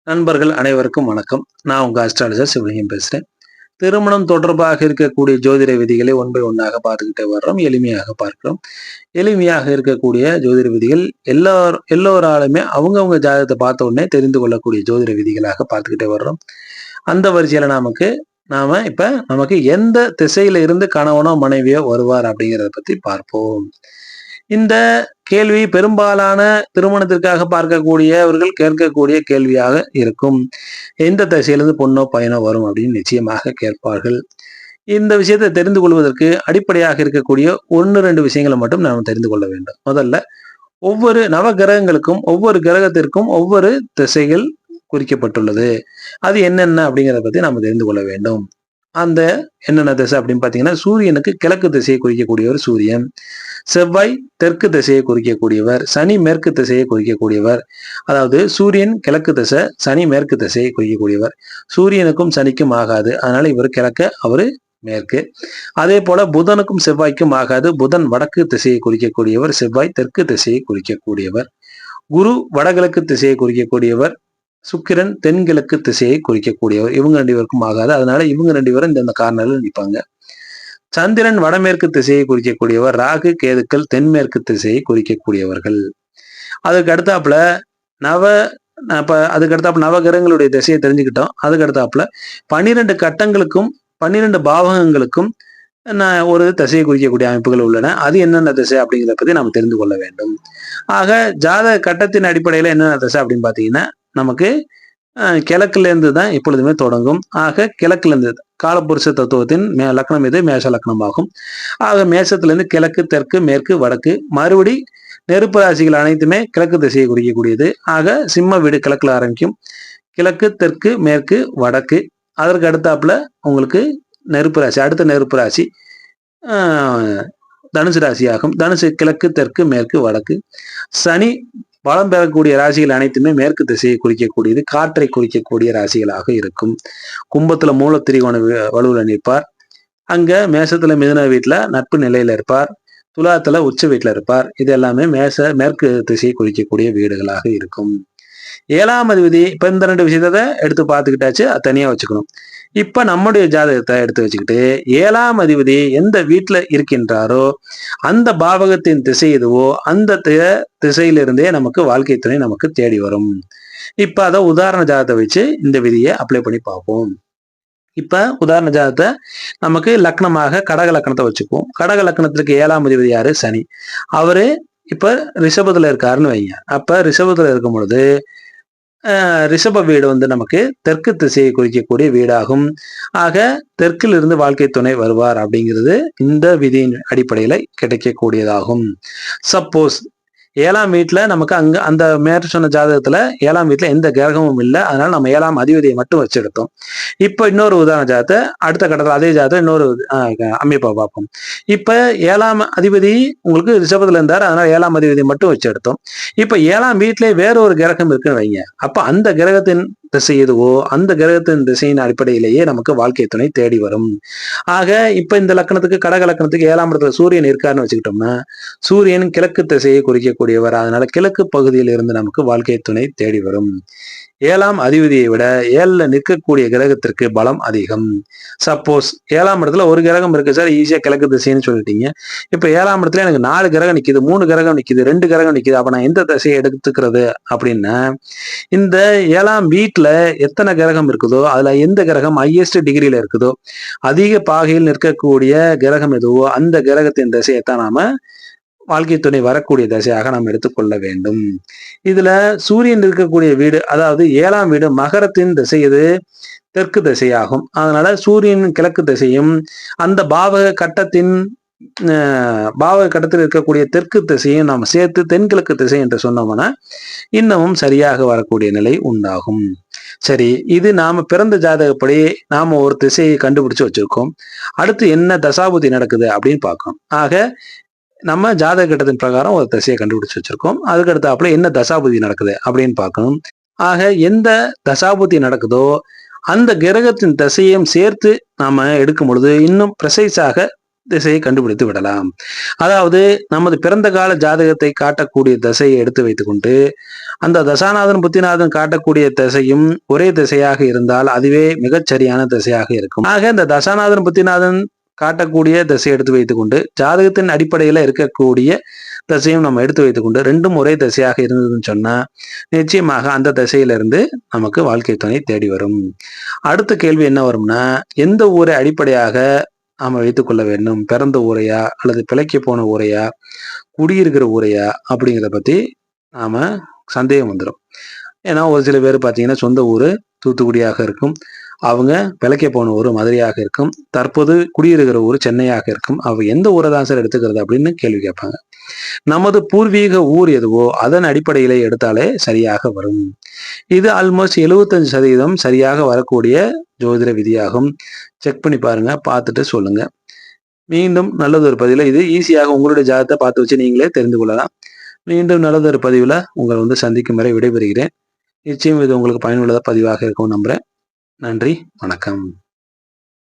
நண்பர்கள் அனைவருக்கும் வணக்கம். நான் உங்க அஸ்ட்ராலஜர் சிவலிங்கம் பேசுறேன். திருமணம் தொடர்பாக இருக்கக்கூடிய ஜோதிட விதிகளை ஒன் பை ஒன்னாக பார்த்துக்கிட்டே வர்றோம். எளிமையாக பார்க்கிறோம். எளிமையாக இருக்கக்கூடிய ஜோதிட விதிகள் எல்லோராலுமே அவங்கவங்க ஜாதகத்தை பார்த்த உடனே தெரிந்து கொள்ளக்கூடிய ஜோதிட விதிகளாக பார்த்துக்கிட்டே வர்றோம். அந்த வரிசையில நமக்கு எந்த திசையில இருந்து கணவனோ மனைவியோ வருவார் அப்படிங்கிறத பத்தி பார்ப்போம். இந்த கேள்வி பெரும்பாலான திருமணத்திற்காக பார்க்கக்கூடியவர்கள் கேட்கக்கூடிய கேள்வியாக இருக்கும். எந்த திசையிலிருந்து பொண்ணோ பையனோ வரும் அப்படின்னு நிச்சயமாக கேட்பார்கள். இந்த விஷயத்தை தெரிந்து கொள்வதற்கு அடிப்படையாக இருக்கக்கூடிய 1-2 விஷயங்களை மட்டும் நாம் தெரிந்து கொள்ள வேண்டும். முதல்ல, ஒவ்வொரு நவ கிரகங்களுக்கும் ஒவ்வொரு கிரகத்திற்கும் ஒவ்வொரு திசைகள் குறிக்கப்பட்டுள்ளது. அது என்னென்ன அப்படிங்கிறத பத்தி நாம் தெரிந்து கொள்ள வேண்டும். அந்த என்னென்ன திசை அப்படின்னு பார்த்தீங்கன்னா, சூரியனுக்கு கிழக்கு திசையை குறிக்கக்கூடியவர் சூரியன், செவ்வாய் தெற்கு திசையை குறிக்கக்கூடியவர், சனி மேற்கு திசையை குறிக்கக்கூடியவர். அதாவது சூரியன் கிழக்கு திசை, சனி மேற்கு திசையை குறிக்கக்கூடியவர். சூரியனுக்கும் சனிக்கும் ஆகாது, அதனால இவர் கிழக்க, அவரு மேற்கு. அதே போல புதனுக்கும் செவ்வாய்க்கும் ஆகாது, புதன் வடக்கு திசையை குறிக்கக்கூடியவர், செவ்வாய் தெற்கு திசையை குறிக்கக்கூடியவர். குரு வடகிழக்கு திசையை குறிக்கக்கூடியவர், சுக்கிரன் தென்கிழக்கு திசையை குறிக்கக்கூடியவர். இவங்க 2 பேருக்கும் ஆகாது, அதனால இவங்க 2 பேரும் இந்த கார்னர்ல நிற்பாங்க. சந்திரன் வடமேற்கு திசையை குறிக்கக்கூடியவர், ராகு கேதுக்கள் தென்மேற்கு திசையை குறிக்கக்கூடியவர்கள். அதுக்கு அடுத்தாப்புல நவ கிரகங்களுடைய திசையை தெரிஞ்சுக்கிட்டோம். அதுக்கு அடுத்தாப்புல 12 கட்டங்களுக்கும் 12 பாவகங்களுக்கும் ஒரு திசையை குறிக்கக்கூடிய அமைப்புகள் உள்ளன. அது என்னென்ன திசை அப்படிங்கிறத பத்தி நம்ம தெரிந்து கொள்ள வேண்டும். ஆக ஜாதக கட்டத்தின் அடிப்படையில என்னென்ன திசை அப்படின்னு பாத்தீங்கன்னா, நமக்கு கிழக்குல இருந்து தான் எப்பொழுதுமே தொடங்கும். ஆக கிழக்குல இருந்து காலபுருஷ தத்துவத்தின் லக்னம் இது மேஷ லக்னமாகும். ஆக மேஷத்திலிருந்து கிழக்கு, தெற்கு, மேற்கு, வடக்கு, மறுபடி நெருப்பு ராசிகள் அனைத்துமே கிழக்கு திசையை குறிக்கக்கூடியது. ஆக சிம்ம வீடு கிழக்குல ஆரம்பிக்கும். கிழக்கு, தெற்கு, மேற்கு, வடக்கு. அதற்கு அடுத்தாப்புல உங்களுக்கு நெருப்பு ராசி, அடுத்த நெருப்பு ராசி தனுசு ராசி ஆகும். தனுசு கிழக்கு, தெற்கு, மேற்கு, வடக்கு. சனி பலம் பெறக்கூடிய ராசிகள் அனைத்துமே மேற்கு திசையை குறிக்கக்கூடியது, காற்றை குறிக்கக்கூடிய ராசிகளாக இருக்கும். கும்பத்துல மூல திரிகோண வலுவுல நிற்பார். அங்க மேசத்துல மிதுன வீட்டுல நட்பு நிலையில இருப்பார். துலாத்துல உச்ச வீட்டுல இருப்பார். இது எல்லாமே மேற்கு திசையை குறிக்கக்கூடிய வீடுகளாக இருக்கும். 7ஆம் அதிபதி, இப்ப இந்த 2 விஷயத்த எடுத்து பார்த்துக்கிட்டாச்சு, அது தனியா வச்சுக்கணும். இப்ப நம்முடைய ஜாதகத்தை எடுத்து வச்சுக்கிட்டு 7ஆம் அதிபதி எந்த வீட்டுல இருக்கின்றாரோ அந்த பாவகத்தின் திசை எதுவோ அந்த திசையிலிருந்தே நமக்கு வாழ்க்கை துணை நமக்கு தேடி வரும். இப்ப அதை உதாரண ஜாதகத்தை வச்சு இந்த விதியை அப்ளை பண்ணி பார்ப்போம். இப்ப உதாரண ஜாதகத்தை நமக்கு லக்னமாக கடக லக்னத்தை வச்சுக்குவோம். கடக லக்னத்திற்கு 7ஆம் அதிபதி யாரு? சனி. அவரு இப்ப ரிஷபத்துல இருக்காருன்னு வைங்க. அப்ப ரிஷபத்துல இருக்கும் பொழுது ரிஷப வீடு நமக்கு தெற்கு திசையை குறிக்கக்கூடிய வீடாகும். ஆக தெற்கிலிருந்து வாழ்க்கை துணை வருவார் அப்படிங்கிறது இந்த விதியின் அடிப்படையில கிடைக்கக்கூடியதாகும். சப்போஸ் 7ஆம் வீட்டுல நமக்கு அந்த மேற்று சொன்ன ஜாதகத்துல 7ஆம் வீட்டுல எந்த கிரகமும் இல்லை, அதனால நம்ம 7ஆம் அதிபதியை மட்டும் வச்சு எடுத்தோம். இப்ப இன்னொரு உதாரண ஜாதகத்தை அடுத்த கட்டத்துல அதே ஜாதகத்தை இன்னொரு அமைப்பை பார்ப்போம். இப்ப 7ஆம் அதிபதி உங்களுக்கு ரிஷபத்துல இருந்தார், அதனால 7ஆம் அதிபதியை மட்டும் வச்சு எடுத்தோம். இப்ப 7ஆம் வீட்டிலே வேற ஒரு கிரகம் இருக்குன்னு வைங்க. அப்ப அந்த கிரகத்தின் திசை எதுவோ அந்த கிரகத்தின் திசையின் அடிப்படையிலேயே நமக்கு வாழ்க்கை துணை தேடி வரும். ஆக இப்ப இந்த லக்னத்துக்கு கடக லக்னத்துக்கு 7ஆம் இடத்துல சூரியன் இருக்காருன்னு வச்சுக்கிட்டோம்னா, சூரியன் கிழக்கு திசையை குறிக்கக்கூடியவர், அதனால கிழக்கு பகுதியில் இருந்து நமக்கு வாழ்க்கை துணை தேடி வரும். 7ஆம் அதிபதியை விட 7ல நிற்கக்கூடிய கிரகத்திற்கு பலம் அதிகம். சப்போஸ் 7ஆம் இடத்துல ஒரு கிரகம் இருக்கு சார், ஈஸியா கிழக்கு திசைன்னு சொல்லிட்டீங்க. இப்ப 7ஆம் இடத்துல எனக்கு 4 கிரகம் நிக்குது, 3 கிரகம் நிக்குது, 2 கிரகம் நிக்குது, அப்ப நான் எந்த திசையை எடுத்துக்கிறது அப்படின்னா, இந்த 7ஆம் வீட்டுல எத்தனை கிரகம் இருக்குதோ அதுல எந்த கிரகம் ஹையஸ்ட் டிகிரியில இருக்குதோ, அதிக பாகையில் நிற்கக்கூடிய கிரகம் எதுவோ அந்த கிரகத்தின் திசையைத்தான் நாம வாழ்க்கை துணை வரக்கூடிய திசையாக நாம் எடுத்துக்கொள்ள வேண்டும். இதுல சூரியன் இருக்கக்கூடிய வீடு, அதாவது 7ஆம் வீடு மகரத்தின் திசை இது தெற்கு திசையாகும். அதனால சூரியன் கிழக்கு திசையும் அந்த பாவக கட்டத்தில் இருக்கக்கூடிய தெற்கு திசையும் நாம் சேர்த்து தென்கிழக்கு திசை என்று சொன்னோம்னா இன்னமும் சரியாக வரக்கூடிய நிலை உண்டாகும். சரி, இது நாம பிறந்த ஜாதகப்படி நாம ஒரு திசையை கண்டுபிடிச்சு வச்சிருக்கோம். அடுத்து என்ன தசாபுதி நடக்குது அப்படின்னு பார்க்கணும். ஆக நம்ம ஜாதக கட்டத்தின் பிரகாரம் ஒரு திசையை கண்டுபிடிச்சு வச்சிருக்கோம். அதுக்கு அடுத்தாப்புல என்ன தசாபுதி நடக்குது அப்படின்னு பார்க்கணும். ஆக எந்த தசாபுதி நடக்குதோ அந்த கிரகத்தின் திசையையும் சேர்த்து நாம எடுக்கும் பொழுது இன்னும் ப்ரிசைஸாக திசையை கண்டுபிடித்து விடலாம். அதாவது நமது பிறந்த கால ஜாதகத்தை காட்டக்கூடிய திசையை எடுத்து வைத்துக்கொண்டு அந்த தசாநாதன் புத்திநாதன் காட்டக்கூடிய திசையும் ஒரே திசையாக இருந்தால் அதுவே மிகச் சரியான திசையாக இருக்கும். ஆக இந்த தசாநாதன் புத்திநாதன் காட்டக்கூடிய திசை எடுத்து வைத்துக்கொண்டு ஜாதகத்தின் அடிப்படையில இருக்கக்கூடிய திசையும் நம்ம எடுத்து வைத்துக்கொண்டு ரெண்டும் ஒரே திசையாக இருந்ததுன்னு சொன்னா நிச்சயமாக அந்த திசையிலிருந்து நமக்கு வாழ்க்கை துணை தேடி வரும். அடுத்த கேள்வி என்ன வரும்னா, எந்த ஊரை அடிப்படையாக நாம வைத்துக் கொள்ள வேண்டும்? பிறந்த ஊரையா அல்லது பிழைக்க போன ஊரையா குடியிருக்கிற ஊரையா அப்படிங்கிறத பத்தி நாம சந்தேகம் வந்துடும். ஏன்னா ஒரு சில பேர் பார்த்தீங்கன்னா சொந்த ஊர் தூத்துக்குடியாக இருக்கும், அவங்க பிழைக்க போன ஊர் மதுரையாக இருக்கும், தற்போது குடியிருக்கிற ஊர் சென்னையாக இருக்கும். அவங்க எந்த ஊரை தான் சார் எடுத்துக்கிறது அப்படின்னு கேள்வி கேட்பாங்க. நமது பூர்வீக ஊர் எதுவோ அதன் அடிப்படையிலே எடுத்தாலே சரியாக வரும். இது ஆல்மோஸ்ட் 75% சரியாக வரக்கூடிய ஜோதிட விதியாகும். செக் பண்ணி பாருங்க, பார்த்துட்டு சொல்லுங்க. மீண்டும் நல்லதொரு பதிவில் இது ஈஸியாக உங்களுடைய ஜாதகத்தை பார்த்து வச்சு நீங்களே தெரிந்து கொள்ளலாம். மீண்டும் நல்லதொரு பதிவில் உங்களை சந்திக்கும் வரை விடைபெறுகிறேன். நிச்சயம் இது உங்களுக்கு பயனுள்ள பதிவாக இருக்கும் நம்புறேன். நன்றி, வணக்கம்.